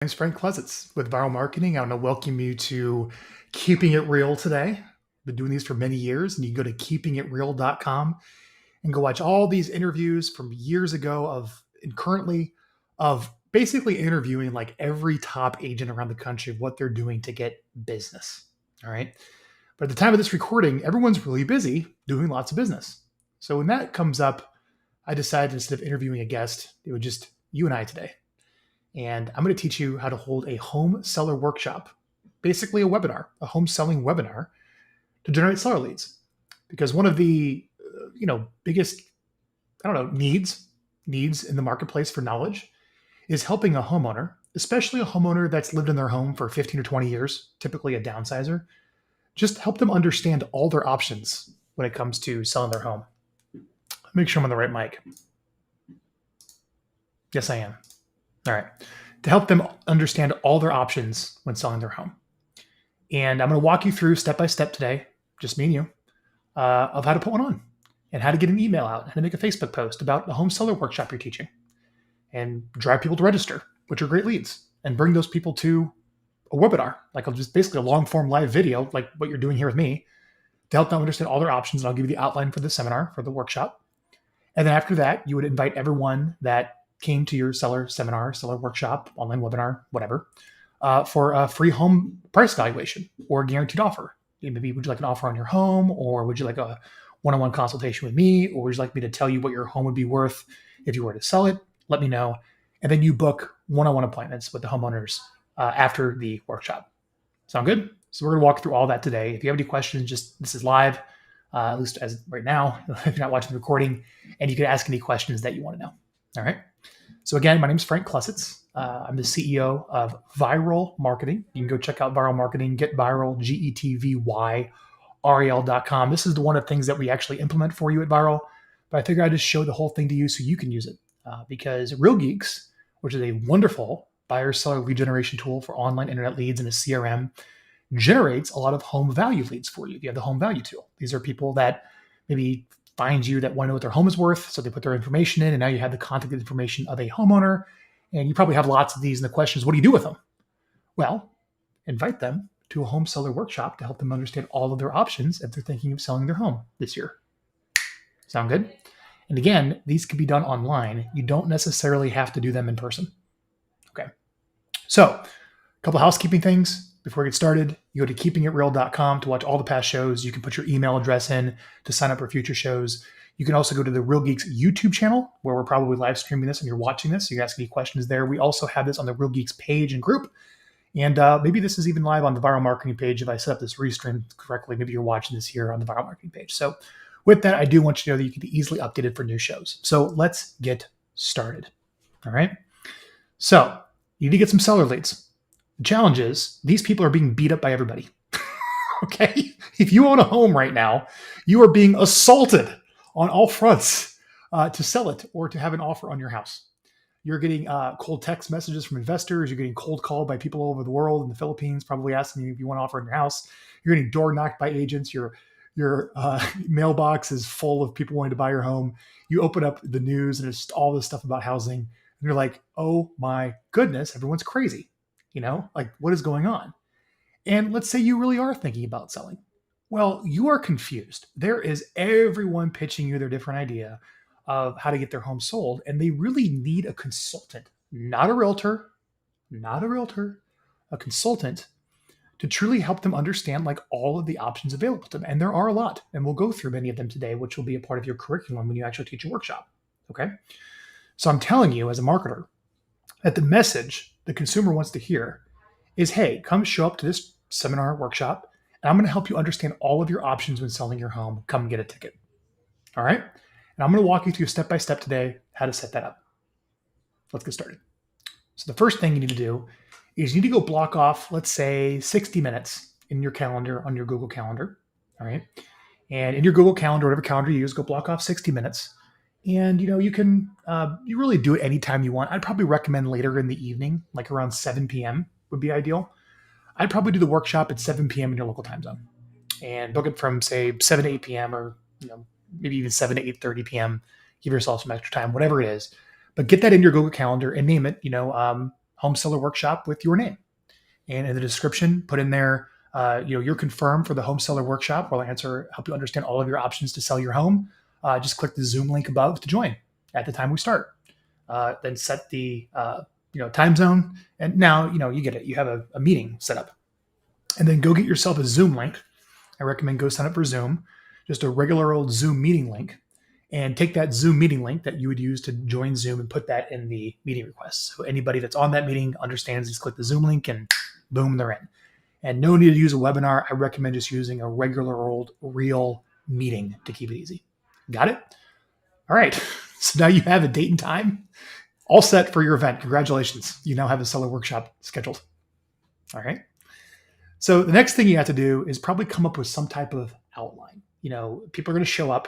My name's Frank Klesitz with Viral Marketing. I want to welcome you to Keeping It Real today. I've been doing these for many years, and you can go to keepingitreal.com and go watch all these interviews from years ago and currently of basically interviewing like every top agent around the country of what they're doing to get business. All right. But at the time of this recording, everyone's really busy doing lots of business. So when that comes up, I decided instead of interviewing a guest, it would just you and I today. And I'm going to teach you how to hold a home seller workshop, basically a webinar, a home selling webinar to generate seller leads. Because one of the biggest, needs in the marketplace for knowledge is helping a homeowner, especially a homeowner that's lived in their home for 15 or 20 years, typically a downsizer, just help them understand all their options when it comes to selling their home. Make sure I'm on the right mic. Yes, I am. All right. To help them understand all their options when selling their home. And I'm going to walk you through step by step today, just me and you, of how to put one on and how to get an email out, how to make a Facebook post about the home seller workshop you're teaching and drive people to register, which are great leads, and bring those people to a webinar, like just basically a long form live video, like what you're doing here with me, to help them understand all their options. And I'll give you the outline for the seminar, for the workshop. And then after that, you would invite everyone that came to your seller seminar, seller workshop, online webinar, whatever, for a free home price evaluation or a guaranteed offer. Maybe would you like an offer on your home, or would you like a one-on-one consultation with me, or would you like me to tell you what your home would be worth if you were to sell it? Let me know. And then you book one-on-one appointments with the homeowners after the workshop. Sound good? So we're going to walk through all that today. If you have any questions, this is live, at least as right now, if you're not watching the recording, and you can ask any questions that you want to know. All right. So again, my name is Frank Klesitz. I'm the CEO of Viral Marketing. You can go check out Viral Marketing, get viral, GETVYREL.com. This is one of the things that we actually implement for you at Viral, but I figured I'd just show the whole thing to you so you can use it. Because Real Geeks, which is a wonderful buyer-seller lead generation tool for online internet leads and a CRM, generates a lot of home value leads for you. If you have the home value tool, these are people that maybe find you that want to know what their home is worth. So they put their information in, and now you have the contact information of a homeowner. And you probably have lots of these. And the question is, what do you do with them? Well, invite them to a home seller workshop to help them understand all of their options if they're thinking of selling their home this year. Sound good? And again, these can be done online. You don't necessarily have to do them in person. Okay. So a couple housekeeping things. Before we get started, you go to keepingitreal.com to watch all the past shows. You can put your email address in to sign up for future shows. You can also go to the Real Geeks YouTube channel, where we're probably live streaming this and you're watching this. So you can ask any questions there. We also have this on the Real Geeks page and group. And maybe this is even live on the Viral Marketing page. If I set up this restream correctly, maybe you're watching this here on the Viral Marketing page. So with that, I do want you to know that you can be easily updated for new shows. So let's get started. All right. So you need to get some seller leads. The challenge is these people are being beat up by everybody. Okay? If you own a home right now, you are being assaulted on all fronts to sell it or to have an offer on your house. You're getting cold text messages from investors. You're getting cold called by people all over the world, in the Philippines, probably asking you if you want to offer on your house. You're getting door knocked by agents. Your mailbox is full of people wanting to buy your home. You open up the news and it's all this stuff about housing. And you're like, oh my goodness, everyone's crazy. Like what is going on? And let's say you really are thinking about selling. Well, you are confused. There is everyone pitching you their different idea of how to get their home sold. And they really need a consultant, not a realtor, a consultant to truly help them understand like all of the options available to them. And there are a lot, and we'll go through many of them today, which will be a part of your curriculum when you actually teach a workshop. Okay. So I'm telling you as a marketer that the message the consumer wants to hear is, hey, come show up to this seminar workshop, and I'm going to help you understand all of your options when selling your home. Come get a ticket. All right. And I'm going to walk you through step by step today how to set that up. Let's get started. So the first thing you need to do is you need to go block off, let's say 60 minutes in your calendar on your Google Calendar. All right. And in your Google Calendar, whatever calendar you use, go block off 60 minutes. And, you can, you really do it anytime you want. I'd probably recommend later in the evening, like around 7 p.m. would be ideal. I'd probably do the workshop at 7 p.m. in your local time zone and book it from say 7 to 8 p.m. or, maybe even 7 to 8:30 p.m. Give yourself some extra time, whatever it is, but get that in your Google Calendar and name it, home seller workshop with your name. And in the description, put in there, you're confirmed for the home seller workshop, where I'll help you understand all of your options to sell your home. Just click the Zoom link above to join at the time we start. Then set the time zone, and now you get it. You have a meeting set up, and then go get yourself a Zoom link. I recommend go sign up for Zoom, just a regular old Zoom meeting link, and take that Zoom meeting link that you would use to join Zoom and put that in the meeting request. So anybody that's on that meeting understands, just click the Zoom link and boom, they're in. And no need to use a webinar. I recommend just using a regular old real meeting to keep it easy. Got it? All right. So now you have a date and time all set for your event. Congratulations. You now have a seller workshop scheduled. All right. So the next thing you have to do is probably come up with some type of outline. People are going to show up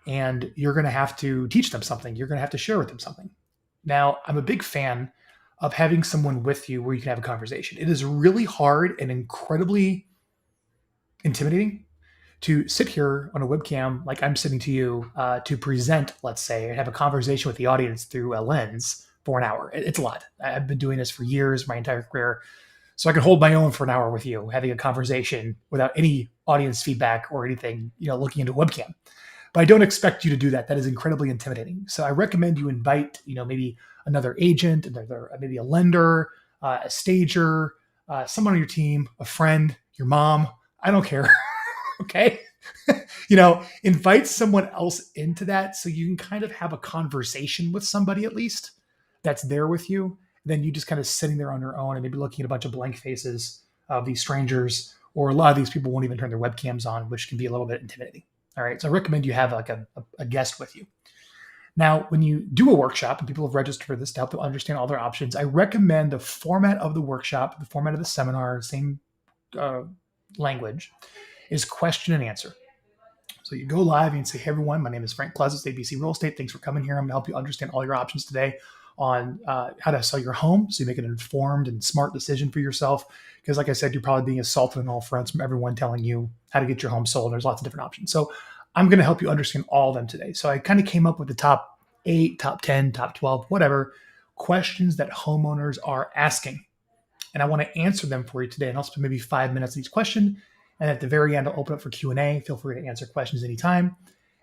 and you're going to have to teach them something. You're going to have to share with them something. Now, I'm a big fan of having someone with you where you can have a conversation. It is really hard and incredibly intimidating to sit here on a webcam like I'm sitting to you to present, let's say, and have a conversation with the audience through a lens for an hour. It's a lot. I've been doing this for years, my entire career. So I can hold my own for an hour with you, having a conversation without any audience feedback or anything, looking into a webcam. But I don't expect you to do that. That is incredibly intimidating. So I recommend you invite, maybe another agent, maybe a lender, a stager, someone on your team, a friend, your mom. I don't care. Okay. Invite someone else into that so you can kind of have a conversation with somebody at least that's there with you. Then you just kind of sitting there on your own and maybe looking at a bunch of blank faces of these strangers, or a lot of these people won't even turn their webcams on, which can be a little bit intimidating. All right. So I recommend you have like a guest with you. Now, when you do a workshop and people have registered for this to help them understand all their options, I recommend the format of the workshop, the format of the seminar, same language, is question and answer. So you go live and say, hey, everyone, my name is Frank Klesitz, ABC Real Estate. Thanks for coming here. I'm going to help you understand all your options today on how to sell your home so you make an informed and smart decision for yourself. Because like I said, you're probably being assaulted on all fronts from everyone telling you how to get your home sold. There's lots of different options. So I'm going to help you understand all of them today. So I kind of came up with the top 8, top 10, top 12, whatever, questions that homeowners are asking. And I want to answer them for you today. And I'll spend maybe 5 minutes on each question. And at the very end, I'll open up for Q&A. Feel free to answer questions anytime.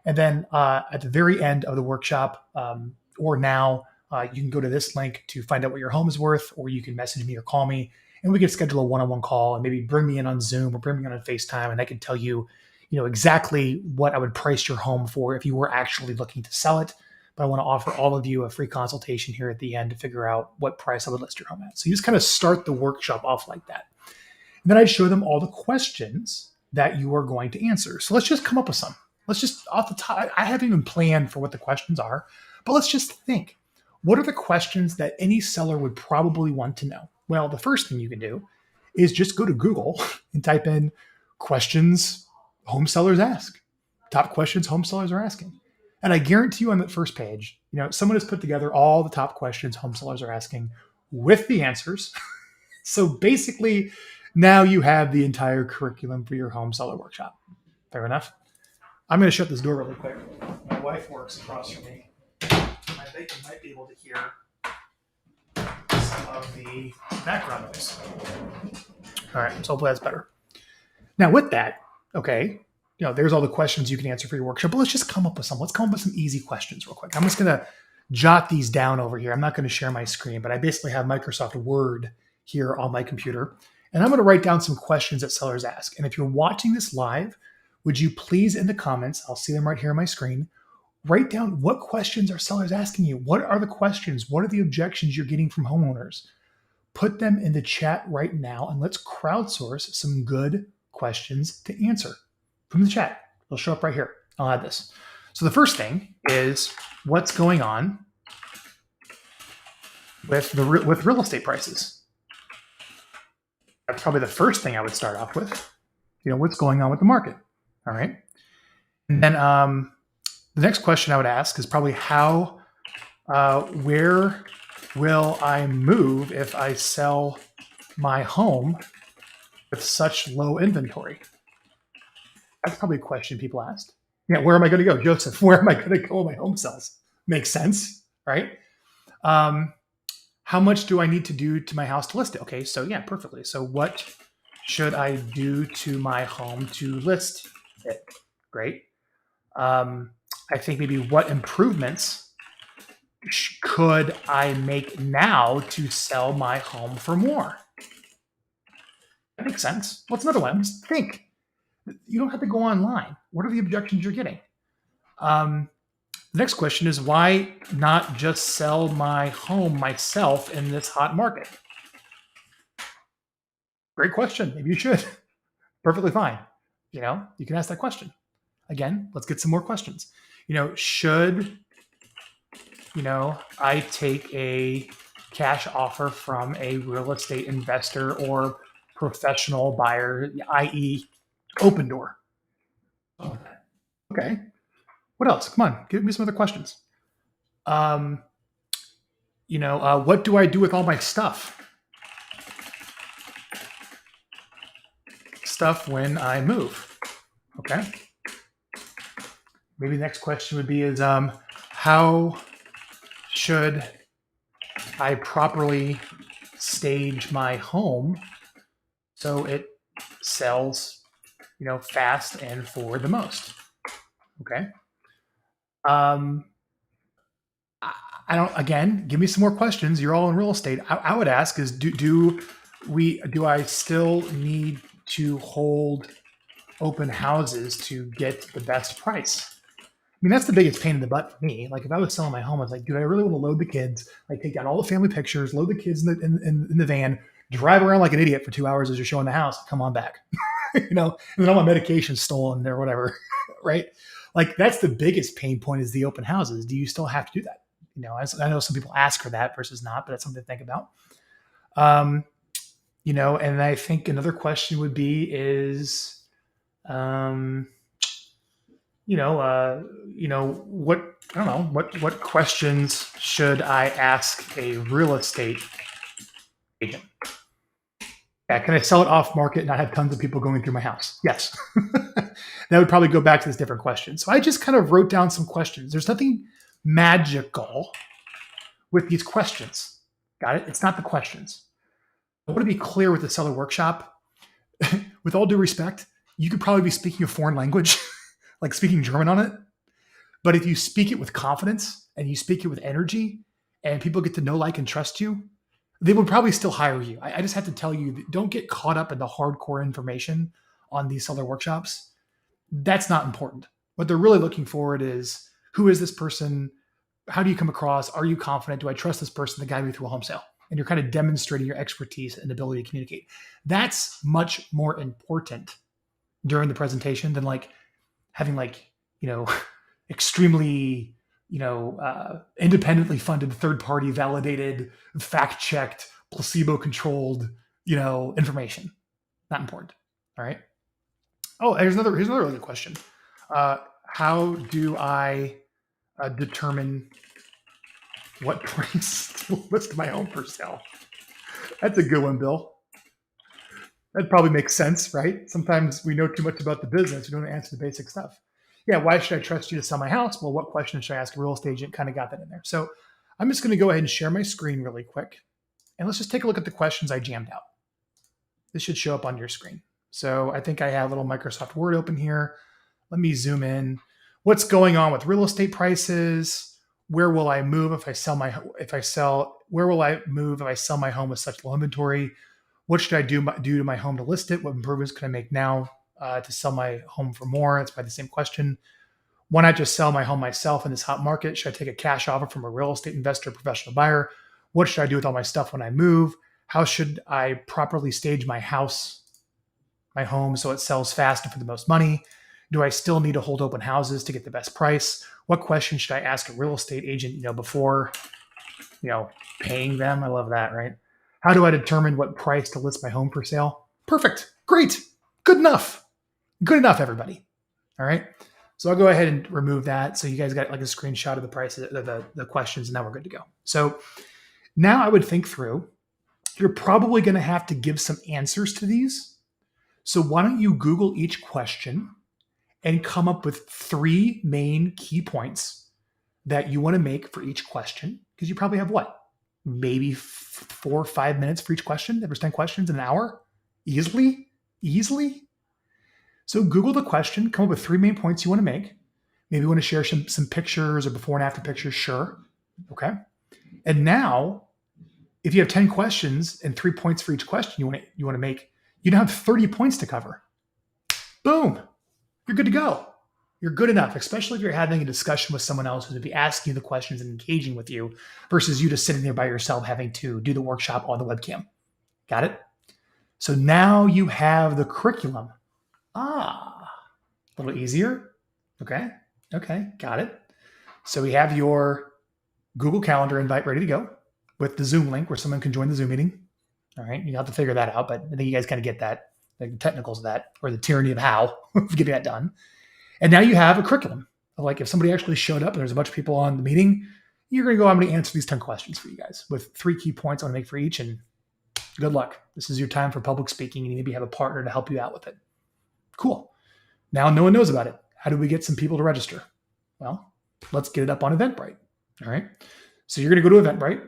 And then at the very end of the workshop, or now, you can go to this link to find out what your home is worth, or you can message me or call me, and we can schedule a one-on-one call and maybe bring me in on Zoom or bring me in on FaceTime, and I can tell you, exactly what I would price your home for if you were actually looking to sell it. But I want to offer all of you a free consultation here at the end to figure out what price I would list your home at. So you just kind of start the workshop off like that. And then I'd show them all the questions that you are going to answer. So let's just come up with some. Let's just off the top, I haven't even planned for what the questions are, but let's just think. What are the questions that any seller would probably want to know? Well, the first thing you can do is just go to Google and type in questions home sellers ask. Top questions home sellers are asking. And I guarantee you on that first page, someone has put together all the top questions home sellers are asking with the answers. So basically, now you have the entire curriculum for your home seller workshop. Fair enough? I'm going to shut this door really quick. My wife works across from me. I think you might be able to hear some of the background noise. All right, so hopefully that's better. Now with that, okay, there's all the questions you can answer for your workshop, but let's just come up with some. Let's come up with some easy questions real quick. I'm just going to jot these down over here. I'm not going to share my screen, but I basically have Microsoft Word here on my computer, and I'm going to write down some questions that sellers ask. And if you're watching this live, would you please in the comments, I'll see them right here on my screen, write down what questions are sellers asking you. What are the questions? What are the objections you're getting from homeowners? Put them in the chat right now, and let's crowdsource some good questions to answer from the chat. They'll show up right here. I'll add this. So the first thing is what's going on with real estate prices. That's probably the first thing I would start off with. What's going on with the market. All right. And then the next question I would ask is probably where will I move if I sell my home with such low inventory? That's probably a question people asked. Yeah, where am I going to go? Joseph, where am I going to go when my home sells? Makes sense, right? How How much do I need to do to my house to list it? Okay, so yeah, perfectly. So what should I do to my home to list it? Great. I think maybe what improvements could I make now to sell my home for more? That makes sense. What's another one? Just think. You don't have to go online. What are the objections you're getting? The next question is why not just sell my home myself in this hot market? Great question. Maybe you should. Perfectly fine. You can ask that question. Again, let's get some more questions. Should I take a cash offer from a real estate investor or professional buyer, i.e., open door? Okay. What else? Come on, give me some other questions. What do I do with all my stuff? Stuff when I move. Okay. Maybe the next question would be how should I properly stage my home so it sells, fast and for the most? Okay. I don't. Again, give me some more questions. You're all in real estate. I would ask is do I still need to hold open houses to get the best price? I mean, that's the biggest pain in the butt for me. Like if I was selling my home, I was like, dude, I really want to load the kids, like take down all the family pictures, load the kids in the van, drive around like an idiot for 2 hours as you're showing the house, come on back, and then all my medication's stolen or whatever, right? Like that's the biggest pain point is the open houses. Do you still have to do that? I know some people ask for that versus not, but that's something to think about. And I think another question would be is, what I don't know, what questions should I ask a real estate agent? Yeah, can I sell it off market and not have tons of people going through my house? Yes. That would probably go back to this different question. So I just kind of wrote down some questions. There's nothing magical with these questions. Got it? It's not the questions. I want to be clear with the seller workshop. With all due respect, you could probably be speaking a foreign language, like speaking German on it. But if you speak it with confidence and you speak it with energy and people get to know, like, and trust you, they will probably still hire you. I just have to tell you, don't get caught up in the hardcore information on these seller workshops. That's not important. What they're really looking for is, who is this person? How do you come across? Are you confident? Do I trust this person to guide me through a home sale? And you're kind of demonstrating your expertise and ability to communicate. That's much more important during the presentation than having extremely independently funded, third party validated, fact checked, placebo controlled information. Not important. All right. Oh, here's another really good question. How do I determine what price to list my home for sale? That's a good one, Bill. That probably makes sense, right? Sometimes we know too much about the business. We don't answer the basic stuff. Yeah, why should I trust you to sell my house? Well, what question should I ask a real estate agent? Kind of got that in there. So I'm just going to go ahead and share my screen really quick. And let's just take a look at the questions I jammed out. This should show up on your screen. So I think I have a little Microsoft Word open here. Let me zoom in. What's going on with real estate prices? Where will I move if I sell where will I move if I sell my home with such low inventory? What should I do to my home to list it? What improvements can I make now to sell my home for more? That's probably the same question. Why not just sell my home myself in this hot market? Should I take a cash offer from a real estate investor, professional buyer? What should I do with all my stuff when I move? How should I properly stage my home, so it sells fast and for the most money? Do I still need to hold open houses to get the best price? What questions should I ask a real estate agent, before, paying them? I love that, right? How do I determine what price to list my home for sale? Perfect. Great. Good enough. Good enough, everybody. All right. So I'll go ahead and remove that. So you guys got like a screenshot of the prices, the questions, and now we're good to go. So now I would think through, you're probably going to have to give some answers to these. So why don't you Google each question and come up with 3 main key points that you want to make for each question? Because you probably have maybe 4 or 5 minutes for each question. If there's 10 questions in an hour, easily. So Google the question, come up with 3 main points you want to make. Maybe you want to share some pictures or before and after pictures. Sure. Okay. And now, if you have 10 questions and 3 points for each question you want to make, you now have 30 points to cover. Boom. You're good to go. You're good enough, especially if you're having a discussion with someone else who's going to be asking you the questions and engaging with you versus you just sitting there by yourself having to do the workshop on the webcam. Got it? So now you have the curriculum. A little easier. Okay, got it. So we have your Google Calendar invite ready to go with the Zoom link where someone can join the Zoom meeting. All right, you have to figure that out, but I think you guys kind of get that, like the technicals of that, or the tyranny of how of getting that done. And now you have a curriculum of like if somebody actually showed up and there's a bunch of people on the meeting, you're going to go, I'm going to answer these 10 questions for you guys with 3 key points I want to make for each. And good luck. This is your time for public speaking. You maybe have a partner to help you out with it. Cool. Now no one knows about it. How do we get some people to register? Well, let's get it up on Eventbrite. All right. So you're going to go to Eventbrite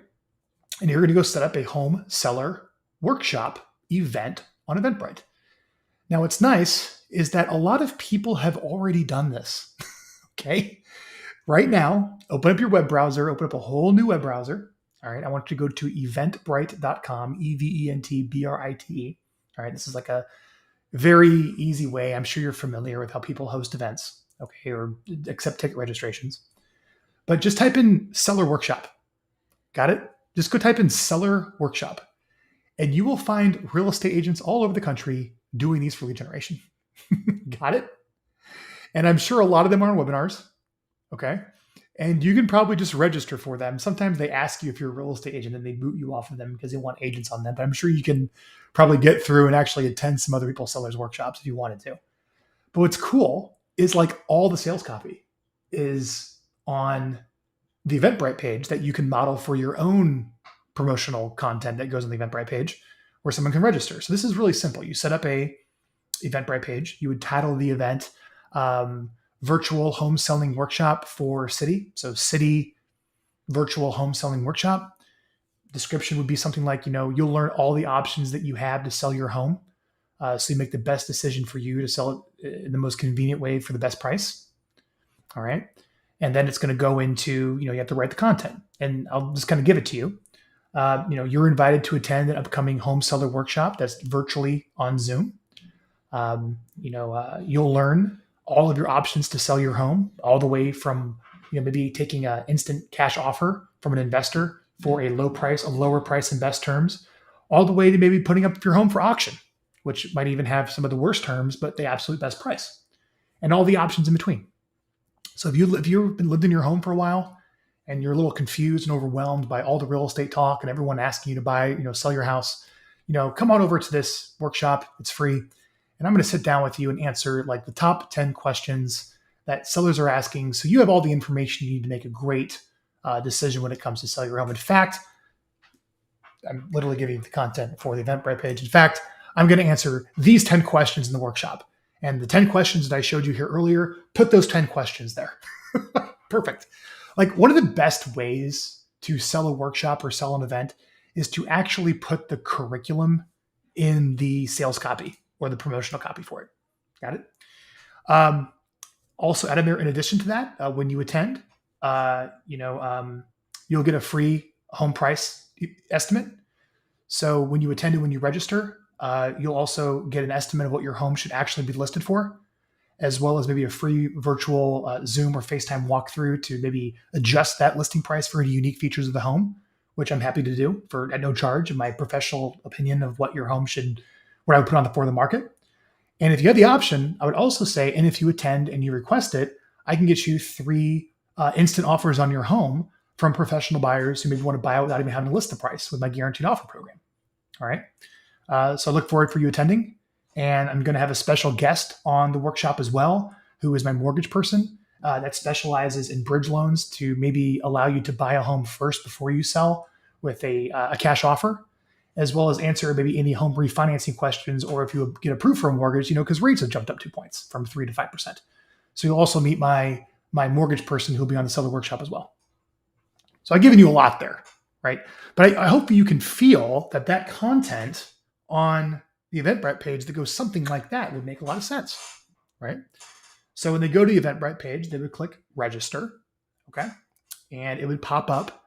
and you're going to go set up a home seller workshop event on Eventbrite. Now, what's nice is that a lot of people have already done this. Okay. Right now, open up your web browser, open up a whole new web browser. All right. I want you to go to eventbrite.com, Eventbrite. All right. This is like a very easy way. I'm sure you're familiar with how people host events, okay, or accept ticket registrations. But just type in seller workshop. Got it? Just go type in seller workshop. And you will find real estate agents all over the country doing these for lead generation. Got it? And I'm sure a lot of them are on webinars. Okay. And you can probably just register for them. Sometimes they ask you if you're a real estate agent and they boot you off of them because they want agents on them. But I'm sure you can probably get through and actually attend some other people's sellers workshops if you wanted to. But what's cool is like all the sales copy is on the Eventbrite page that you can model for your own promotional content that goes on the Eventbrite page where someone can register. So this is really simple. You set up a Eventbrite page. You would title the event Virtual Home Selling Workshop for City. So City Virtual Home Selling Workshop. Description would be something like, you'll learn all the options that you have to sell your home. So you make the best decision for you to sell it in the most convenient way for the best price. All right. And then it's going to go into, you have to write the content, and I'll just kind of give it to you. You're invited to attend an upcoming home seller workshop that's virtually on Zoom. You'll learn all of your options to sell your home, all the way from, maybe taking an instant cash offer from an investor for a lower price and best terms, all the way to maybe putting up your home for auction, which might even have some of the worst terms, but the absolute best price, and all the options in between. So if you've been lived in your home for a while and you're a little confused and overwhelmed by all the real estate talk and everyone asking you to buy, sell your house, come on over to this workshop. It's free. And I'm going to sit down with you and answer like the top 10 questions that sellers are asking. So you have all the information you need to make a great decision when it comes to sell your home. In fact, I'm literally giving you the content for the Eventbrite page. In fact, I'm going to answer these 10 questions in the workshop. And the 10 questions that I showed you here earlier, put those 10 questions there. Perfect. Like one of the best ways to sell a workshop or sell an event is to actually put the curriculum in the sales copy or the promotional copy for it. Got it? Also, Adam, in addition to that, when you attend, you'll get a free home price estimate. So when you attend and when you register, you'll also get an estimate of what your home should actually be listed for, as well as maybe a free virtual Zoom or FaceTime walkthrough to maybe adjust that listing price for any unique features of the home, which I'm happy to do at no charge in my professional opinion of what your home what I would put on for the market. And if you had the option, I would also say, and if you attend and you request it, I can get you 3 instant offers on your home from professional buyers who maybe want to buy it without even having to list the price with my guaranteed offer program. All right. So I look forward for you attending, and I'm going to have a special guest on the workshop as well, who is my mortgage person that specializes in bridge loans to maybe allow you to buy a home first before you sell with a cash offer, as well as answer maybe any home refinancing questions, or if you get approved for a mortgage, because rates have jumped up 2 points from 3 to 5%. So you'll also meet my mortgage person who'll be on the seller workshop as well. So I've given you a lot there. right? But I hope you can feel that content on the Eventbrite page that goes something like that would make a lot of sense, right? So when they go to the Eventbrite page, they would click register, okay? And it would pop up,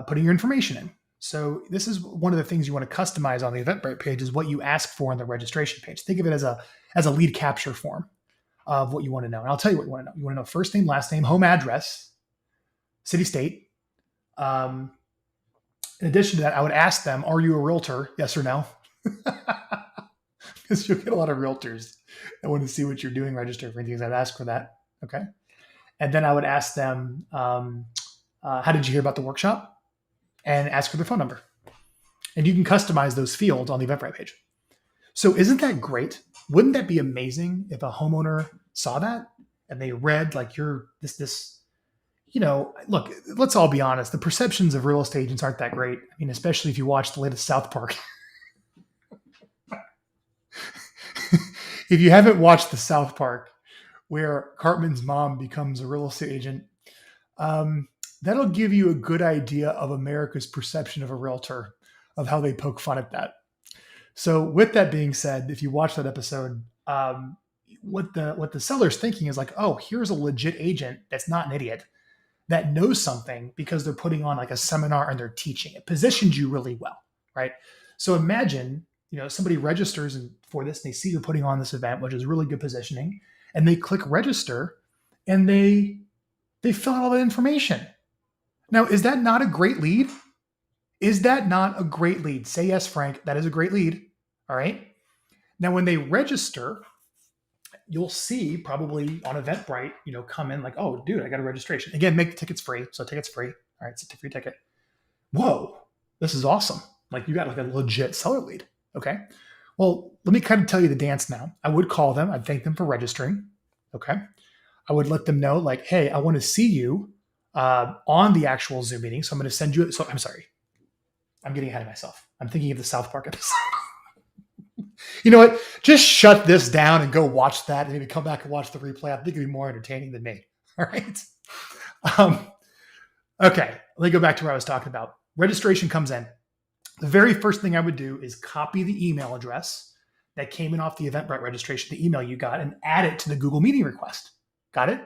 putting your information in. So this is one of the things you want to customize on the Eventbrite page is what you ask for on the registration page. Think of it as a lead capture form of what you want to know. And I'll tell you what you want to know. You want to know first name, last name, home address, city, state. In addition to that, I would ask them, are you a realtor? Yes or no? Because you'll get a lot of realtors that want to see what you're doing, register for things. I'd ask for that. Okay. And then I would ask them, how did you hear about the workshop? And ask for their phone number. And you can customize those fields on the Eventbrite page. So isn't that great? Wouldn't that be amazing if a homeowner saw that and they read like you're this, look, let's all be honest. The perceptions of real estate agents aren't that great. I mean, especially if you watch the latest South Park. If you haven't watched the South Park where Cartman's mom becomes a real estate agent, that'll give you a good idea of America's perception of a realtor, of how they poke fun at that. So with that being said, if you watch that episode, what the seller's thinking is like, oh, here's a legit agent that's not an idiot, that knows something because they're putting on like a seminar and they're teaching. It positions you really well, right? So imagine, somebody registers for this and they see you're putting on this event, which is really good positioning, and they click register and they fill out all that information. Now, is that not a great lead? Is that not a great lead? Say yes, Frank. That is a great lead. All right. Now, when they register, you'll see probably on Eventbrite, come in like, oh, dude, I got a registration. Again, make the tickets free. So tickets free. All right. It's a free ticket. Whoa, this is awesome. Like you got like a legit seller lead. Okay. Well, let me kind of tell you the dance now. I would call them. I'd thank them for registering. Okay. I would let them know like, hey, I want to see you on the actual Zoom meeting. So I'm going to send you. So I'm sorry. I'm getting ahead of myself. I'm thinking of the South Park episode. You know what? Just shut this down and go watch that and maybe come back and watch the replay. I think it'd be more entertaining than me. All right. Okay. Let me go back to where I was talking about. Registration comes in. The very first thing I would do is copy the email address that came in off the Eventbrite registration, the email you got, and add it to the Google Meeting request. Got it?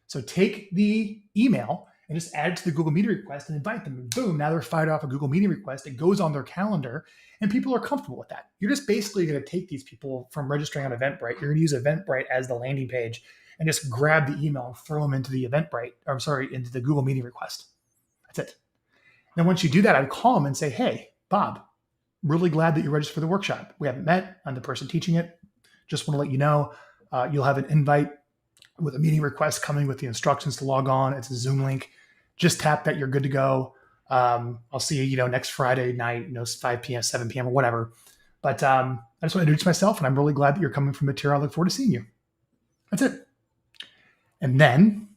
So take the email and just add it to the Google Meeting request and invite them. And boom, now they're fired off a Google Meeting request. It goes on their calendar and people are comfortable with that. You're just basically going to take these people from registering on Eventbrite. You're going to use Eventbrite as the landing page and just grab the email and throw them into the into the Google Meeting request. That's it. Then once you do that, I'd call them and say, hey, Bob, really glad that you registered for the workshop. We haven't met. I'm the person teaching it. Just want to let you know, you'll have an invite with a meeting request coming with the instructions to log on. It's a Zoom link. Just tap that. You're good to go. I'll see you, next Friday night, 5 p.m., 7 p.m. or whatever. But I just want to introduce myself, and I'm really glad that you're coming from Material. I look forward to seeing you. That's it. And then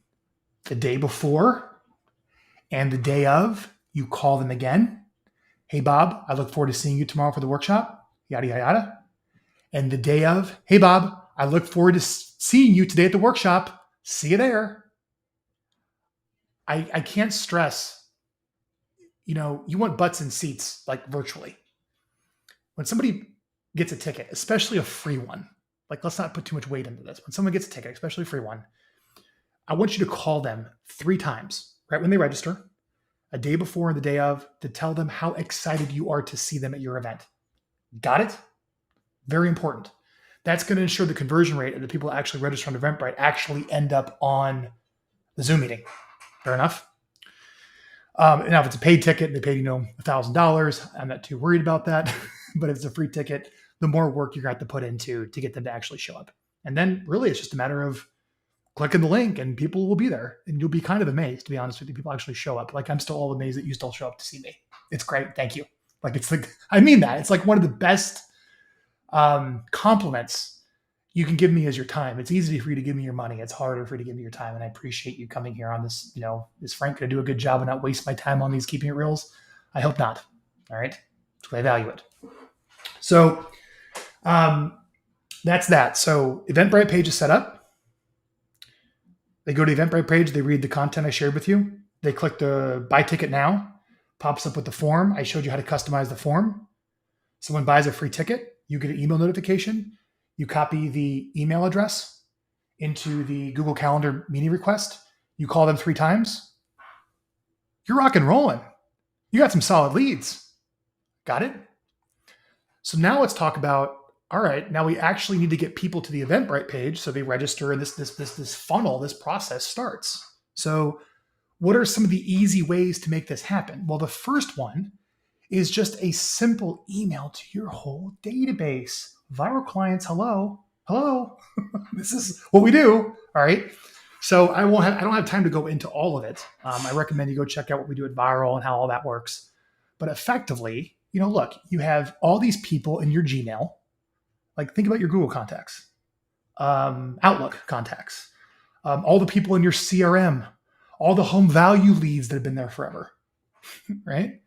the day before and the day of, you call them again. Hey, Bob, I look forward to seeing you tomorrow for the workshop. Yada, yada, yada. And the day of, hey, Bob, I look forward to seeing you today at the workshop. See you there. I can't stress, you want butts in seats like virtually. When somebody gets a ticket, especially a free one, like let's not put too much weight into this. When someone gets a ticket, especially a free one, I want you to call them 3 times, right when they register, a day before and the day of, to tell them how excited you are to see them at your event. Got it? Very important. That's going to ensure the conversion rate of the people that actually register on Eventbrite actually end up on the Zoom meeting. Fair enough. Now, if it's a paid ticket, they paid, $1,000. I'm not too worried about that. But if it's a free ticket, the more work you're going to have to put into to get them to actually show up. And then really it's just a matter of clicking the link and people will be there. And you'll be kind of amazed, to be honest with you, people actually show up. Like I'm still all amazed that you still show up to see me. It's great. Thank you. I mean that. It's like one of the best compliments you can give me is your time. It's easy for you to give me your money. It's harder for you to give me your time. And I appreciate you coming here on this, is Frank going to do a good job and not waste my time on these keeping it reels? I hope not. All right. So I value it. So that's that. So Eventbrite page is set up. They go to the Eventbrite page. They read the content I shared with you. They click the buy ticket now. pops up with the form. I showed you how to customize the form. Someone buys a free ticket, you get an email notification. You copy the email address into the Google Calendar meeting request. You call them 3 times. You're rock and rolling. You got some solid leads. Got it? So now let's talk about, all right, now we actually need to get people to the Eventbrite page so they register and this funnel, this process starts. So what are some of the easy ways to make this happen? Well, the first one is just a simple email to your whole database. Viral clients, hello. This is what we do. All right. So I don't have time to go into all of it. I recommend you go check out what we do at Viral and how all that works. But effectively, look, you have all these people in your Gmail. Like, think about your Google contacts, Outlook contacts, all the people in your CRM, all the home value leads that have been there forever, right?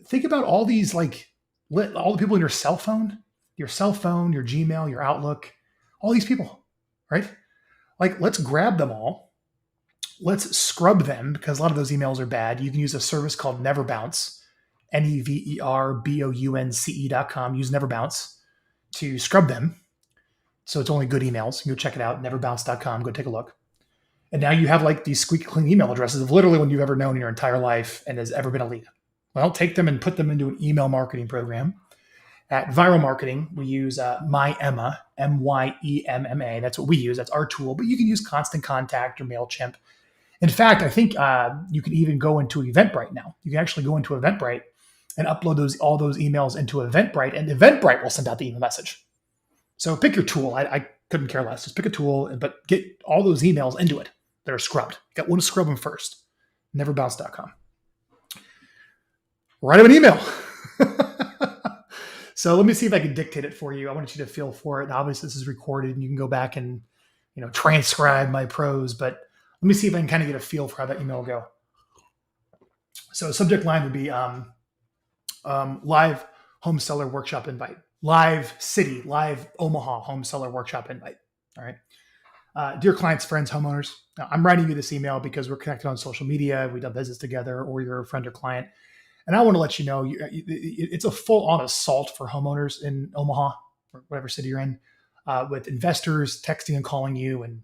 Think about all these, all the people in your cell phone, your Gmail, your Outlook, all these people, right? Like, let's grab them all. Let's scrub them because a lot of those emails are bad. You can use a service called Never Bounce, NEVERBOUNCE.com. Use Never Bounce to scrub them. So it's only good emails. You can go check it out, neverbounce.com. Go take a look. And now you have these squeaky clean email addresses of literally one you've ever known in your entire life and has ever been a lead. Well, take them and put them into an email marketing program. At Viral Marketing, we use MyEmma, MYEMMA. That's what we use. That's our tool. But you can use Constant Contact or MailChimp. In fact, I think you can even go into Eventbrite now. You can actually go into Eventbrite and upload all those emails into Eventbrite, and Eventbrite will send out the email message. So pick your tool. I couldn't care less. Just pick a tool, but get all those emails into it that are scrubbed. You want to scrub them first. Neverbounce.com. Write them an email. So let me see if I can dictate it for you. I want you to feel for it. And obviously, this is recorded, and you can go back and transcribe my prose. But let me see if I can kind of get a feel for how that email will go. So subject line would be live home seller workshop invite. Live Omaha home seller workshop invite. All right. Dear clients, friends, homeowners, I'm writing you this email because we're connected on social media. We've done business together, or you're a friend or client. And I want to let you know, it's a full-on assault for homeowners in Omaha, or whatever city you're in, with investors texting and calling you, and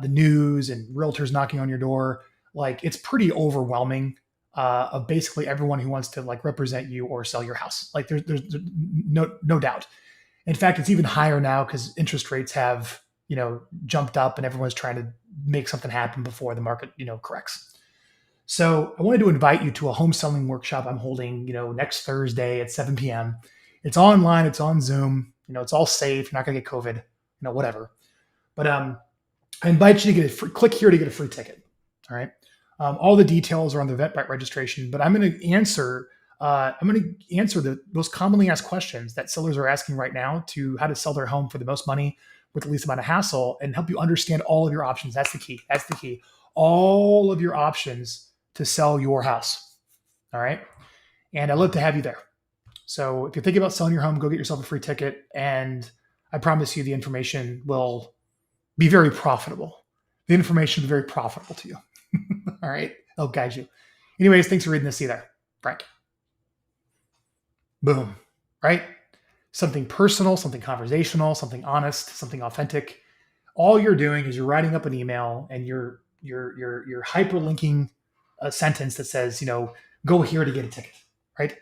the news and realtors knocking on your door. It's pretty overwhelming of basically everyone who wants to represent you or sell your house. There's no doubt. In fact, it's even higher now because interest rates have jumped up, and everyone's trying to make something happen before the market corrects. So I wanted to invite you to a home selling workshop I'm holding, next Thursday at 7 p.m. It's online, it's on Zoom, it's all safe. You're not going to get COVID, whatever. But I invite you to click here to get a free ticket. All right. All the details are on the Eventbrite registration, but I'm going to answer the most commonly asked questions that sellers are asking right now to how to sell their home for the most money with the least amount of hassle, and help you understand all of your options. That's the key. All of your options to sell your house. All right. And I'd love to have you there. So if you're thinking about selling your home, go get yourself a free ticket. And I promise you the information will be very profitable. The information will be very profitable to you. All right. It'll guide you. Anyways, thanks for reading this. See you there. Frank. Boom. Right? Something personal, something conversational, something honest, something authentic. All you're doing is you're writing up an email and you're hyperlinking a sentence that says, go here to get a ticket, right?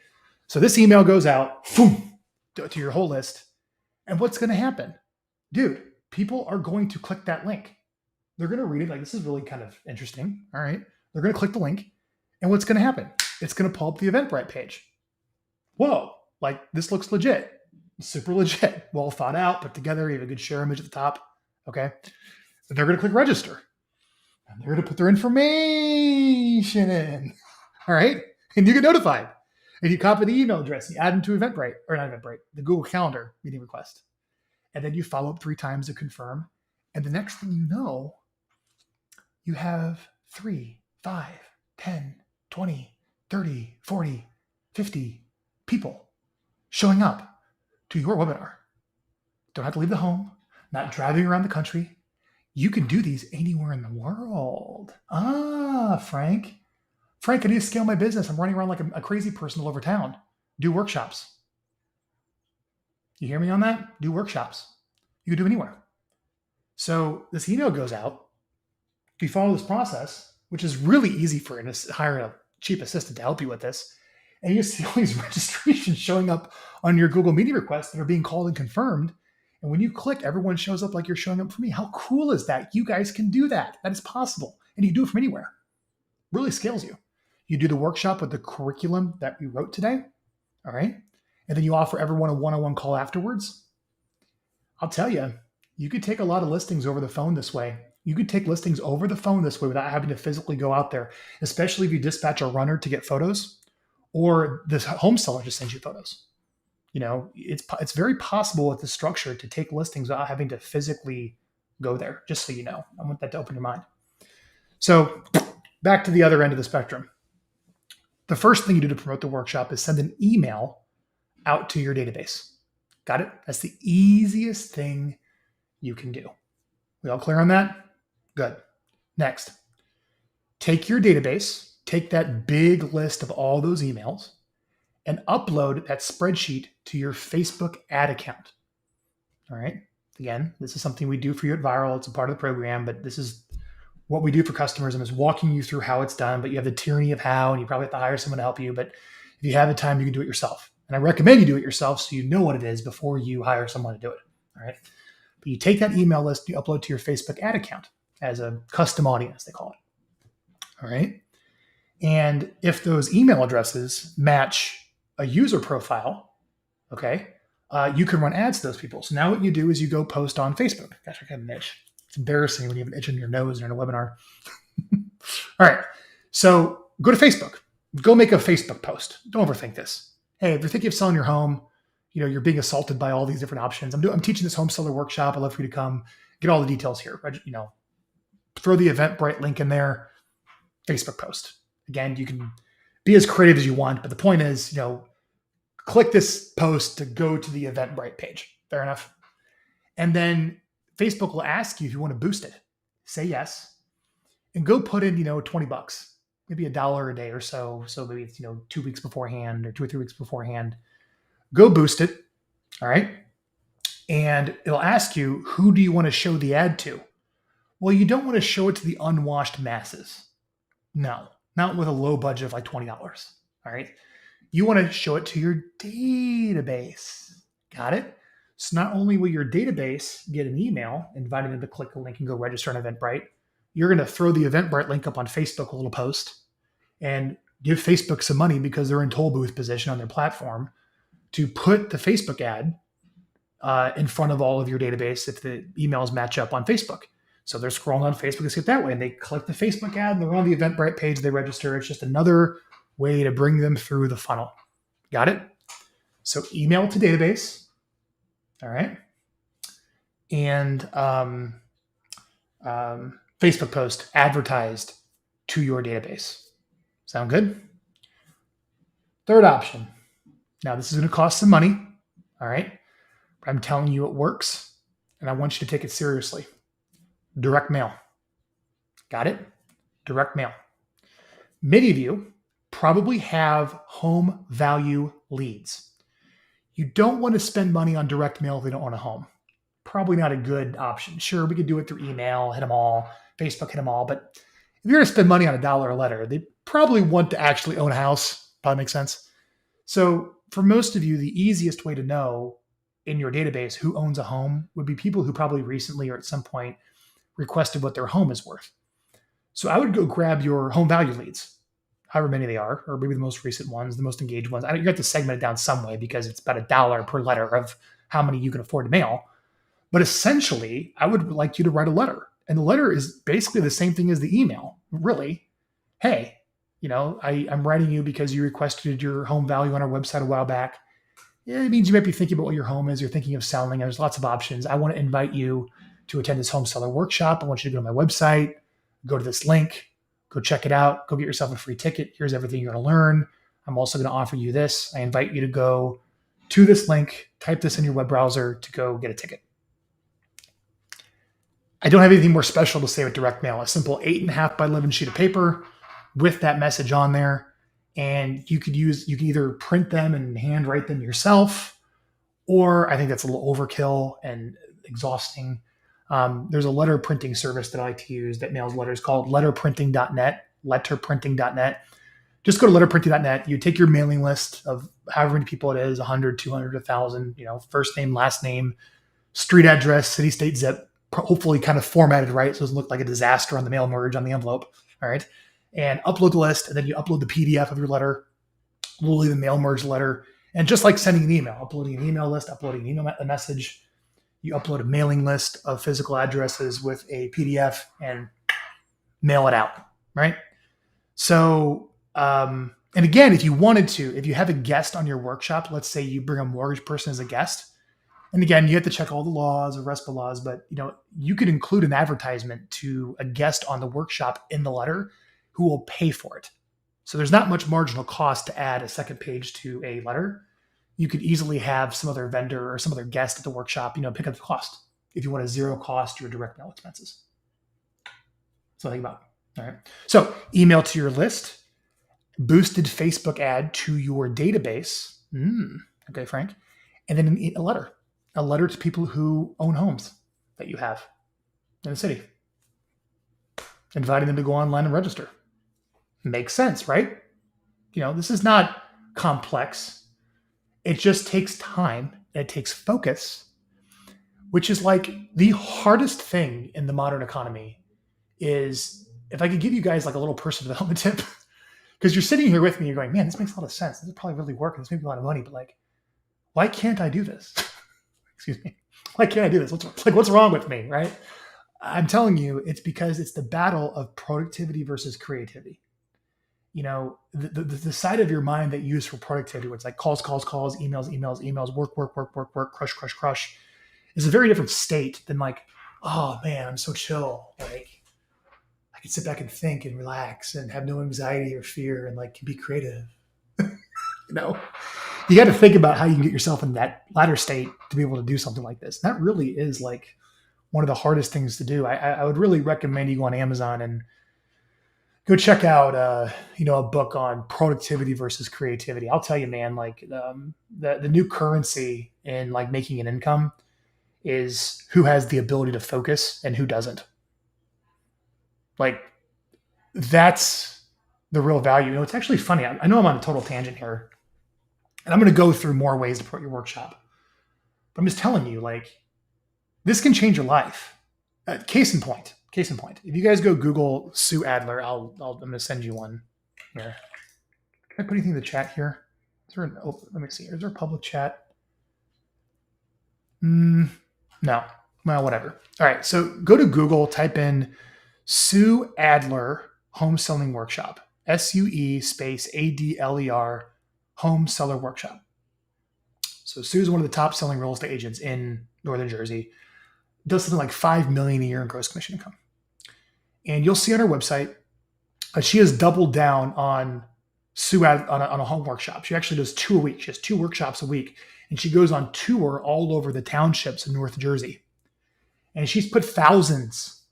So this email goes out boom, to your whole list. And what's going to happen? Dude, people are going to click that link. They're going to read it this is really kind of interesting. All right. They're going to click the link. And what's going to happen? It's going to pull up the Eventbrite page. Whoa, this looks legit. Super legit. Well thought out, put together. You have a good share image at the top. Okay. But they're going to click register. And they're going to put their information in. All right. And you get notified. And you copy the email address and you add them to Eventbrite, or not Eventbrite, the Google Calendar meeting request. And then you follow up 3 times to confirm. And the next thing you know, you have 3, 5, 10, 20, 30, 40, 50 people showing up to your webinar. Don't have to leave the home, not driving around the country. You can do these anywhere in the world. Frank, Frank, I need to scale my business. I'm running around like a crazy person all over town. Do workshops. You hear me on that? Do workshops. You can do anywhere. So this email goes out. You follow this process, which is really easy for hire a cheap assistant to help you with this. And you see all these registrations showing up on your Google Meeting requests that are being called and confirmed. And when you click, everyone shows up like you're showing up for me. How cool is that? You guys can do that. That is possible. And you can do it from anywhere. Really scales you. You do the workshop with the curriculum that we wrote today. All right. And then you offer everyone a one-on-one call afterwards. I'll tell you, you could take a lot of listings over the phone this way. You could take listings over the phone this way without having to physically go out there, especially if you dispatch a runner to get photos or this home seller just sends you photos. It's very possible with the structure to take listings without having to physically go there, just so you know. I want that to open your mind. So back to the other end of the spectrum. The first thing you do to promote the workshop is send an email out to your database. Got it? That's the easiest thing you can do. We all clear on that? Good. Next, take your database, take that big list of all those emails, and upload that spreadsheet to your Facebook ad account. All right. Again, this is something we do for you at Viral. It's a part of the program, but this is what we do for customers. I'm just walking you through how it's done, but you have the tyranny of how, and you probably have to hire someone to help you. But if you have the time, you can do it yourself. And I recommend you do it yourself so you know what it is before you hire someone to do it. All right. But you take that email list, you upload to your Facebook ad account as a custom audience, they call it. All right. And if those email addresses match a user profile, okay, you can run ads to those people. So now what you do is you go post on Facebook. Gosh, I got an itch. It's embarrassing when you have an itch in your nose during a webinar. All right. So go to Facebook. Go make a Facebook post. Don't overthink this. Hey, if you're thinking of selling your home, you're being assaulted by all these different options. I'm teaching this home seller workshop. I'd love for you to come get all the details here. Throw the Eventbrite link in there, Facebook post. Again, you can be as creative as you want, but the point is, click this post to go to the Eventbrite page. Fair enough. And then Facebook will ask you if you want to boost it. Say yes, and go put in, $20, maybe $1 a day or so. So maybe it's, 2 weeks beforehand or 2 or 3 weeks beforehand. Go boost it. All right. And it'll ask you, who do you want to show the ad to? Well, you don't want to show it to the unwashed masses. No, not with a low budget of like $20. All right. You want to show it to your database. Got it? So not only will your database get an email inviting them to click the link and go register on Eventbrite, you're going to throw the Eventbrite link up on Facebook, a little post, and give Facebook some money because they're in toll booth position on their platform to put the Facebook ad in front of all of your database if the emails match up on Facebook. So they're scrolling on Facebook and see it that way, and they click the Facebook ad and they're on the Eventbrite page, they register. It's just another way to bring them through the funnel. Got it? So email to database. All right. And Facebook post advertised to your database. Sound good? Third option. Now, this is going to cost some money. All right. But I'm telling you it works, and I want you to take it seriously. Direct mail. Got it? Direct mail. Many of you probably have home value leads. You don't want to spend money on direct mail if they don't own a home. Probably not a good option. Sure, we could do it through email, hit them all, Facebook, hit them all. But if you're going to spend money on $1 a letter, they probably want to actually own a house. Probably makes sense. So for most of you, the easiest way to know in your database who owns a home would be people who probably recently or at some point requested what their home is worth. So I would go grab your home value leads, however many they are, or maybe the most recent ones, the most engaged ones. You have to segment it down some way because it's about $1 per letter of how many you can afford to mail. But essentially, I would like you to write a letter. And the letter is basically the same thing as the email, really. Hey, I'm writing you because you requested your home value on our website a while back. Yeah, it means you might be thinking about what your home is. You're thinking of selling. There's lots of options. I want to invite you to attend this home seller workshop. I want you to go to my website, go to this link, go check it out, go get yourself a free ticket. Here's everything you're going to learn. I'm also going to offer you this. I invite you to go to this link, type this in your web browser to go get a ticket. I don't have anything more special to say with direct mail. A simple 8.5 by 11 sheet of paper, with that message on there. And you can either print them and handwrite them yourself, or I think that's a little overkill and exhausting. There's a letter printing service that I like to use that mails letters called letterprinting.net. Just go to letterprinting.net. You take your mailing list of however many people it is, 100, 200, 1,000, first name, last name, street address, city, state, zip, hopefully kind of formatted right so it doesn't look like a disaster on the mail merge on the envelope. All right. And upload the list, and then you upload the PDF of your letter, literally the mail merge letter. And just like sending an email, uploading an email list, uploading an email a message, you upload a mailing list of physical addresses with a PDF and mail it out, right? So, and again, if you have a guest on your workshop, let's say you bring a mortgage person as a guest, and again, you have to check all the laws, the RESPA laws, but you could include an advertisement to a guest on the workshop in the letter who will pay for it. So there's not much marginal cost to add a second page to a letter. You could easily have some other vendor or some other guest at the workshop, pick up the cost if you want a zero cost or direct mail expenses. So think about it. All right. So email to your list, boosted Facebook ad to your database. Okay, Frank. And then a letter to people who own homes that you have in the city, inviting them to go online and register. Makes sense, right? This is not complex. It just takes time. It takes focus, which is like the hardest thing in the modern economy. Is if I could give you guys like a little personal development tip, because you're sitting here with me, you're going, man, this makes a lot of sense. This is probably really working. This makes me a lot of money, but like, why can't I do this? Excuse me. Why can't I do this? What's wrong with me, right? I'm telling you, it's because it's the battle of productivity versus creativity. The side of your mind that you use for productivity, where it's like calls, emails, work, crush, is a very different state than like, oh man, I'm so chill. Like I can sit back and think and relax and have no anxiety or fear and like can be creative. You got to think about how you can get yourself in that latter state to be able to do something like this. That really is like one of the hardest things to do. I would really recommend you go on Amazon and go check out, a book on productivity versus creativity. I'll tell you, man, like the new currency in like making an income is who has the ability to focus and who doesn't. Like that's the real value. It's actually funny. I know I'm on a total tangent here, and I'm going to go through more ways to promote your workshop. But I'm just telling you, like, this can change your life. Case in point. If you guys go Google Sue Adler, I'm going to send you one here. Can I put anything in the chat here? Let me see. Is there a public chat? No. Well, whatever. All right. So go to Google, type in Sue Adler Home Selling Workshop. SUE space ADLER Home Seller Workshop. So Sue's one of the top selling real estate agents in Northern Jersey. Does something like $5 million a year in gross commission income. And you'll see on her website that she has doubled down on on a home workshop. She actually does 2 a week. She has 2 workshops a week, and she goes on tour all over the townships in North Jersey. And she's put thousands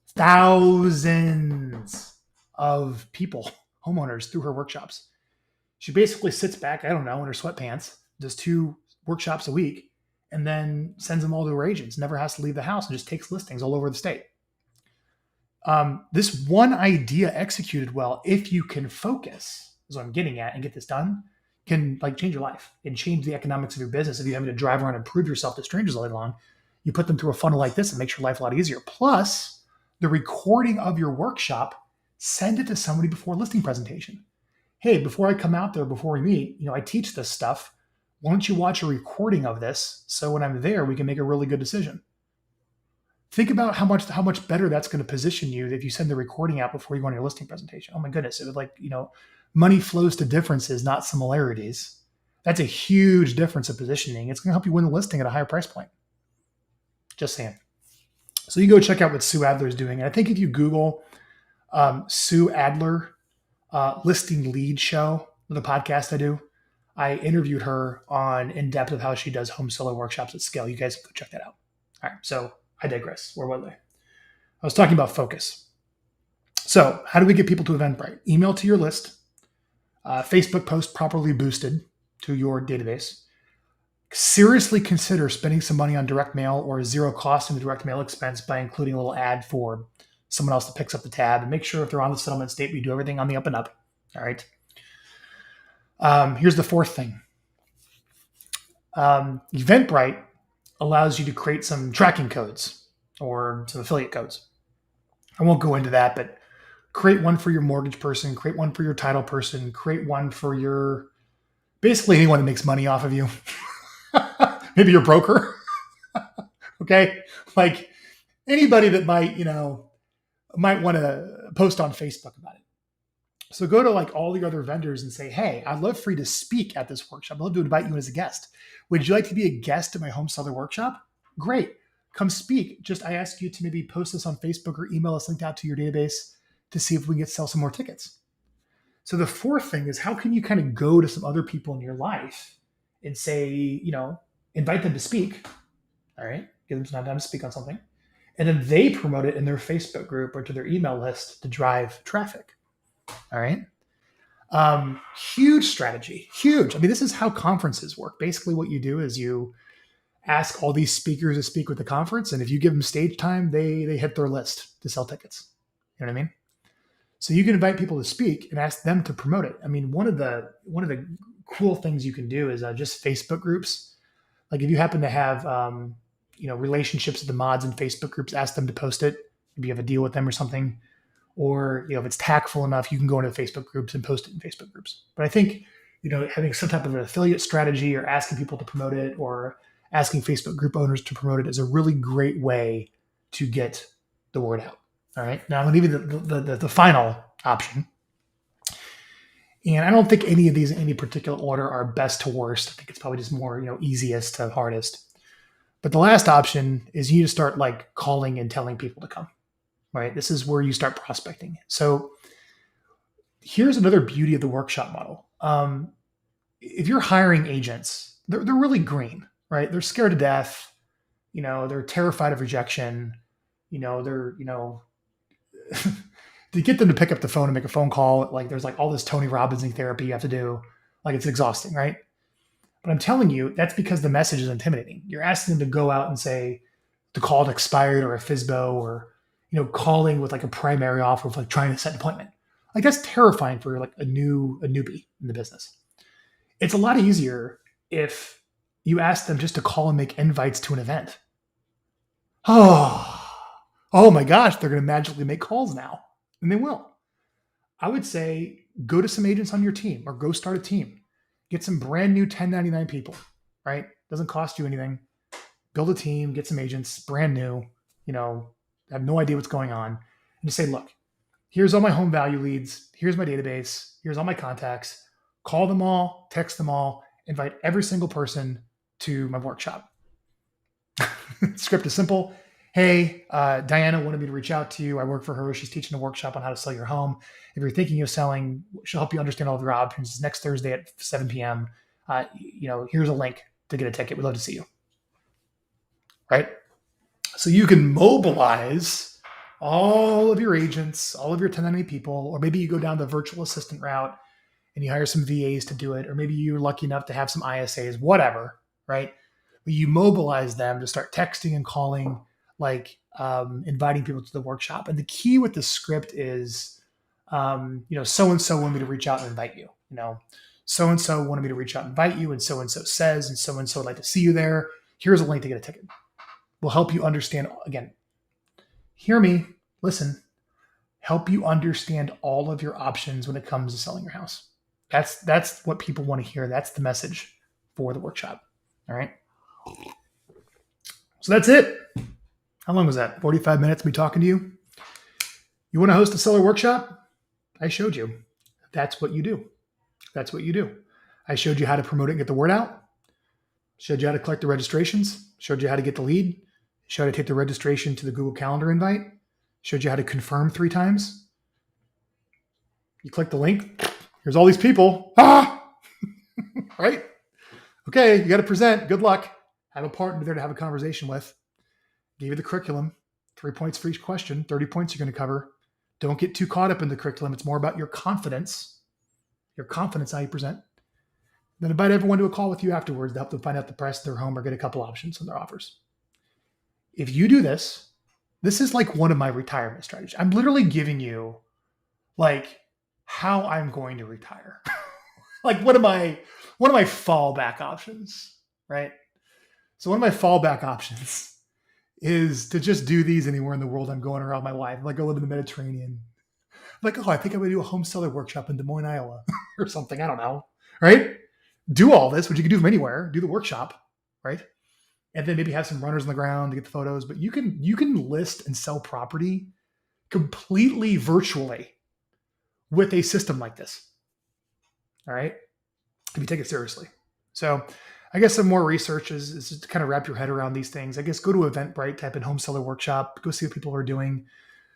of people, homeowners, through her workshops. She basically sits back, I don't know, in her sweatpants, does 2 workshops a week, and then sends them all to her agents. Never has to leave the house and just takes listings all over the state. This one idea executed well, if you can focus, is what I'm getting at, and get this done, can like change your life and change the economics of your business. If you're having to drive around and prove yourself to strangers all day long, you put them through a funnel like this and makes your life a lot easier. Plus, the recording of your workshop, send it to somebody before a listing presentation. Hey, before I come out there, before we meet, I teach this stuff. Why don't you watch a recording of this so when I'm there, we can make a really good decision? Think about how much better that's going to position you if you send the recording out before you go on your listing presentation. Oh my goodness. It would money flows to differences, not similarities. That's a huge difference of positioning. It's going to help you win the listing at a higher price point. Just saying. So you go check out what Sue Adler is doing. And I think if you Google Sue Adler listing lead show, the podcast I do, I interviewed her on in depth of how she does home seller workshops at scale. You guys can go check that out. All right. So I digress. Where was I? I was talking about focus. So how do we get people to Eventbrite? Email to your list, Facebook post properly boosted to your database. Seriously consider spending some money on direct mail or zero cost in the direct mail expense by including a little ad for someone else that picks up the tab, and make sure if they're on the settlement state, we do everything on the up and up. All right. Here's the fourth thing. Eventbrite allows you to create some tracking codes or some affiliate codes. I won't go into that, but create one for your mortgage person, create one for your title person, create one for your basically anyone that makes money off of you. Maybe your broker. Okay. Like anybody that might want to post on Facebook about it. So go to like all the other vendors and say, hey, I'd love for you to speak at this workshop. I'd love to invite you as a guest. Would you like to be a guest at my home seller workshop? Great. Come speak. Just I ask you to maybe post this on Facebook or email us linked out to your database to see if we can sell some more tickets. So the fourth thing is how can you kind of go to some other people in your life and say, invite them to speak. All right. Give them some time to speak on something. And then they promote it in their Facebook group or to their email list to drive traffic. All right. Huge strategy. Huge. I mean, this is how conferences work. Basically, what you do is you ask all these speakers to speak with the conference. And if you give them stage time, they hit their list to sell tickets. You know what I mean? So you can invite people to speak and ask them to promote it. I mean, one of the cool things you can do is just Facebook groups. Like if you happen to have, relationships with the mods in Facebook groups, ask them to post it. Maybe you have a deal with them or something. Or, if it's tactful enough, you can go into Facebook groups and post it in Facebook groups. But I think, having some type of an affiliate strategy or asking people to promote it or asking Facebook group owners to promote it is a really great way to get the word out. All right. Now I'm going to give you the final option. And I don't think any of these in any particular order are best to worst. I think it's probably just more, easiest to hardest. But the last option is you need to start like calling and telling people to come. Right? This is where you start prospecting. So here's another beauty of the workshop model. If you're hiring agents, they're really green, right? They're scared to death. They're terrified of rejection. They're, to get them to pick up the phone and make a phone call, like there's like all this Tony Robbins therapy you have to do. Like it's exhausting, right? But I'm telling you, that's because the message is intimidating. You're asking them to go out and say, to call an expired or a FSBO or, calling with like a primary offer of like trying to set an appointment. Like that's terrifying for like a newbie in the business. It's a lot easier if you ask them just to call and make invites to an event. Oh my gosh, they're going to magically make calls now. And they will. I would say go to some agents on your team or go start a team. Get some brand new 1099 people, right? Doesn't cost you anything. Build a team, get some agents, brand new, have no idea what's going on. And just say, look, here's all my home value leads. Here's my database. Here's all my contacts. Call them all, text them all, invite every single person to my workshop. Script is simple. Hey, Diana wanted me to reach out to you. I work for her. She's teaching a workshop on how to sell your home. If you're thinking of selling, she'll help you understand all of your options. It's next Thursday at 7 p.m. Here's a link to get a ticket. We'd love to see you. Right? So you can mobilize all of your agents, all of your 1099 people, or maybe you go down the virtual assistant route and you hire some VAs to do it, or maybe you're lucky enough to have some ISAs, whatever, right? But you mobilize them to start texting and calling, like inviting people to the workshop. And the key with the script is, so-and-so wanted me to reach out and invite you. So-and-so wanted me to reach out and invite you, and so-and-so says, and so-and-so would like to see you there. Here's a link to get a ticket. We'll help you understand, again, hear me, listen, help you understand all of your options when it comes to selling your house. That's what people want to hear. That's the message for the workshop. All right. So that's it. How long was that? 45 minutes of me talking to you? You want to host a seller workshop? I showed you. That's what you do. That's what you do. I showed you how to promote it and get the word out. Showed you how to collect the registrations. Showed you how to get the lead. Showed you how to take the registration to the Google Calendar invite. Showed you how to confirm 3 times. You click the link. Here's all these people. Right? Okay, you got to present. Good luck. Have a partner there to have a conversation with. Gave you the curriculum. 3 points for each question. 30 points you're going to cover. Don't get too caught up in the curriculum. It's more about your confidence, how you present. Then invite everyone to a call with you afterwards to help them find out the price of their home or get a couple options on their offers. If you do this, this is like one of my retirement strategies. I'm literally giving you like how I'm going to retire. Like one of my fallback options, right? So one of my fallback options is to just do these anywhere in the world I'm going around my life. Like go live in the Mediterranean. Like, oh, I think I'm going to do a home seller workshop in Des Moines, Iowa or something. I don't know, right? Do all this, which you can do from anywhere. Do the workshop, right? And then maybe have some runners on the ground to get the photos. But you can list and sell property completely virtually with a system like this. All right, if you take it seriously. So I guess some more research is to kind of wrap your head around these things. I guess go to Eventbrite, type in home seller workshop, go see what people are doing.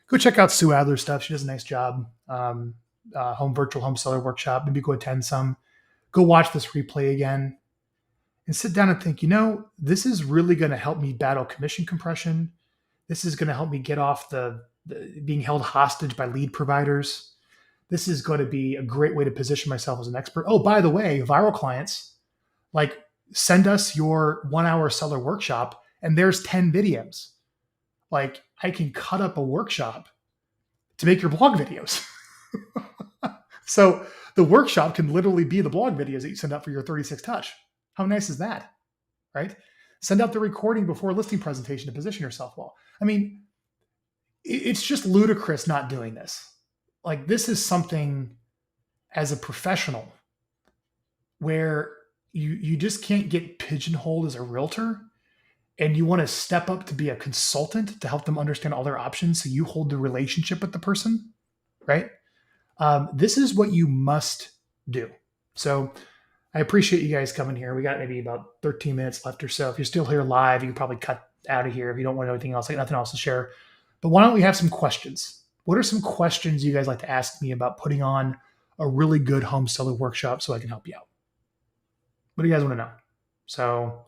Go check out Sue Adler's stuff. She does a nice job. Virtual home seller workshop. Maybe go attend some. Go watch this replay again and sit down and think, this is really going to help me battle commission compression. This is going to help me get off the being held hostage by lead providers. This is going to be a great way to position myself as an expert. Oh, by the way, viral clients, like send us your 1 hour seller workshop and there's 10 videos. Like I can cut up a workshop to make your blog videos. So the workshop can literally be the blog videos that you send out for your 36 touch. How nice is that, right? Send out the recording before a listing presentation to position yourself well. I mean, it's just ludicrous not doing this. Like this is something as a professional where you just can't get pigeonholed as a realtor and you want to step up to be a consultant to help them understand all their options so you hold the relationship with the person, right? This is what you must do. So I appreciate you guys coming here. We got maybe about 13 minutes left or so. If you're still here live, you can probably cut out of here if you don't want to know anything else. I got nothing else to share. But why don't we have some questions? What are some questions you guys like to ask me about putting on a really good home seller workshop so I can help you out? What do you guys want to know? So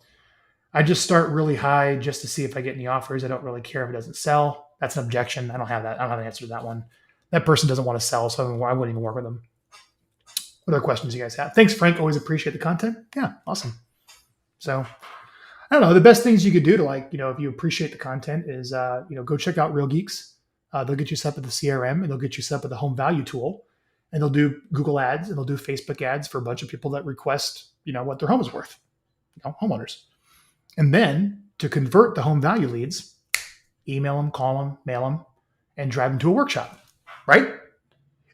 I just start really high just to see if I get any offers. I don't really care if it doesn't sell. That's an objection. I don't have that. I don't have an answer to that one. That person doesn't want to sell, so I wouldn't even work with them. What other questions you guys have? Thanks, Frank. Always appreciate the content. Yeah, awesome. So I don't know. The best things you could do to if you appreciate the content is, go check out Real Geeks. They'll get you set up with the CRM and they'll get you set up with the home value tool, and they'll do Google ads and they'll do Facebook ads for a bunch of people that request, what their home is worth, homeowners. And then to convert the home value leads, email them, call them, mail them, and drive them to a workshop, right?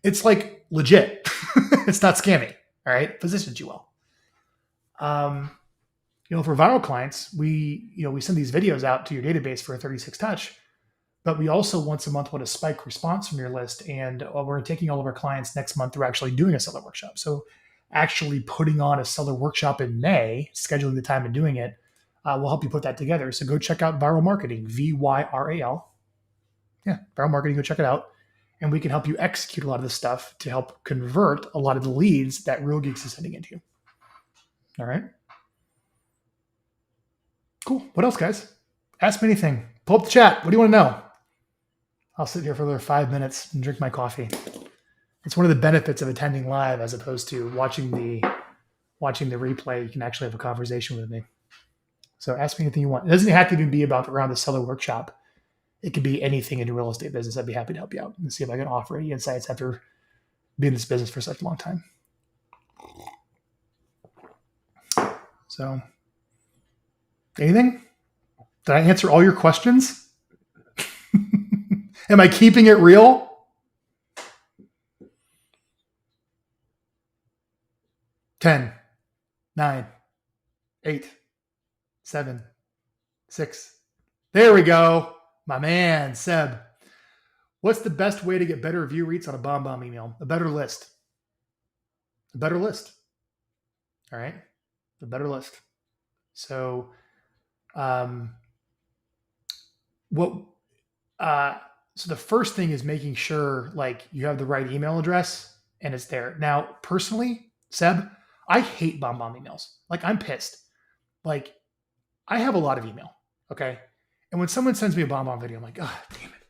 It's like legit. It's not scammy. All right. Positions you well. For viral clients, we send these videos out to your database for a 36 touch, but we also once a month want to spike response from your list. And we're taking all of our clients next month. They're actually doing a seller workshop. So actually putting on a seller workshop in May, scheduling the time and doing it, will help you put that together. So go check out Viral Marketing, VYRAL. Yeah, Viral Marketing, go check it out. And we can help you execute a lot of this stuff to help convert a lot of the leads that Real Geeks is sending into you. All right. Cool. What else, guys? Ask me anything. Pull up the chat. What do you want to know? I'll sit here for another 5 minutes and drink my coffee. It's one of the benefits of attending live as opposed to watching the replay. You can actually have a conversation with me. So ask me anything you want. It doesn't have to even be around the seller workshop. It could be anything in your real estate business. I'd be happy to help you out and see if I can offer any insights after being in this business for such a long time. So, anything? Did I answer all your questions? Am I keeping it real? Ten, 9, 8, 7, 6. There we go. My man, Seb. What's the best way to get better view reach on a bomb email? A better list. A better list. All right. A better list. So, so the first thing is making sure you have the right email address and it's there. Now, personally, Seb, I hate bomb emails. I'm pissed. I have a lot of email. Okay. And when someone sends me a bomb video, I'm like, oh, damn it.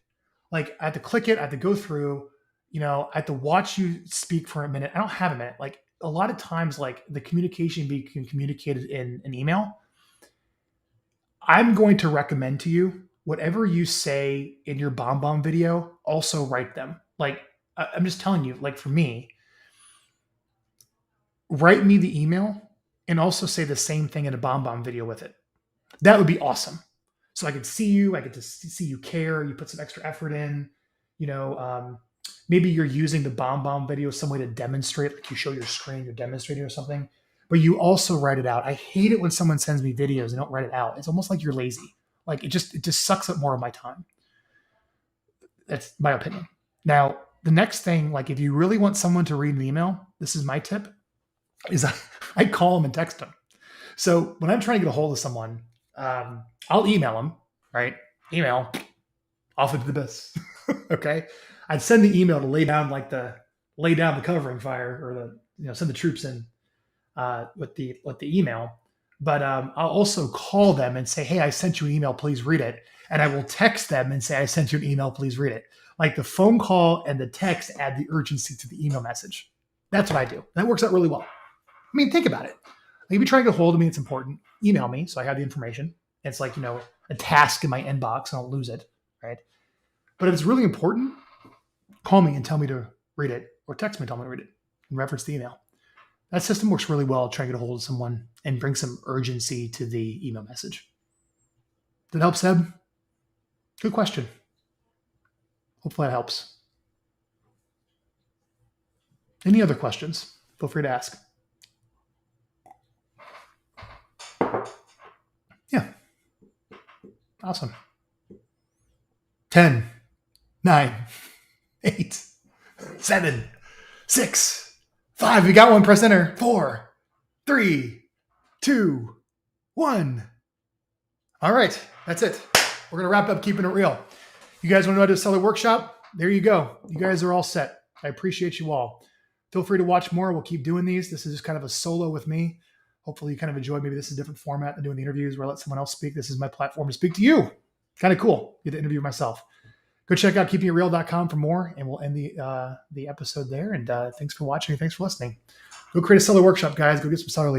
Like I have to click it, I have to go through, I have to watch you speak for a minute. I don't have a minute. Like a lot of times, like the communication being communicated in an email, I'm going to recommend to you whatever you say in your bomb video, also write them. Like I'm just telling you, like for me, write me the email and also say the same thing in a bomb video with it. That would be awesome. So I could see you, I get to see you care, you put some extra effort in, maybe you're using the bomb video some way to demonstrate, like you show your screen, you're demonstrating or something, but you also write it out. I hate it when someone sends me videos and don't write it out. It's almost like you're lazy. Like it just sucks up more of my time. That's my opinion. Now, the next thing, like if you really want someone to read an email, this is my tip, is I call them and text them. So when I'm trying to get a hold of someone, I'll email them, right? Email, off into the abyss. Okay. I'd send the email to lay down the covering fire, or send the troops in with the email. But I'll also call them and say, hey, I sent you an email, please read it. And I will text them and say, I sent you an email, please read it. Like the phone call and the text add the urgency to the email message. That's what I do. That works out really well. I mean, think about it. Like if you're trying to get a hold of me, it's important. Email me so I have the information. It's like, a task in my inbox. I don't lose it, right? But if it's really important, call me and tell me to read it, or text me and tell me to read it and reference the email. That system works really well trying to get a hold of someone and bring some urgency to the email message. Did that help, Seb? Good question. Hopefully that helps. Any other questions? Feel free to ask. Yeah. Awesome. 10, 9, 8, 7, 6, 5. We got one. Press enter. 4, 3, 2, 1. All right. That's it. We're going to wrap up keeping it real. You guys want to know how to sell a workshop? There you go. You guys are all set. I appreciate you all. Feel free to watch more. We'll keep doing these. This is just kind of a solo with me. Hopefully you kind of enjoyed. Maybe this is a different format than doing the interviews where I let someone else speak. This is my platform to speak to you. Kind of cool. Get to interview myself. Go check out keepingitreal.com for more, and we'll end the episode there. And thanks for watching. Thanks for listening. Go create a seller workshop, guys. Go get some seller leads.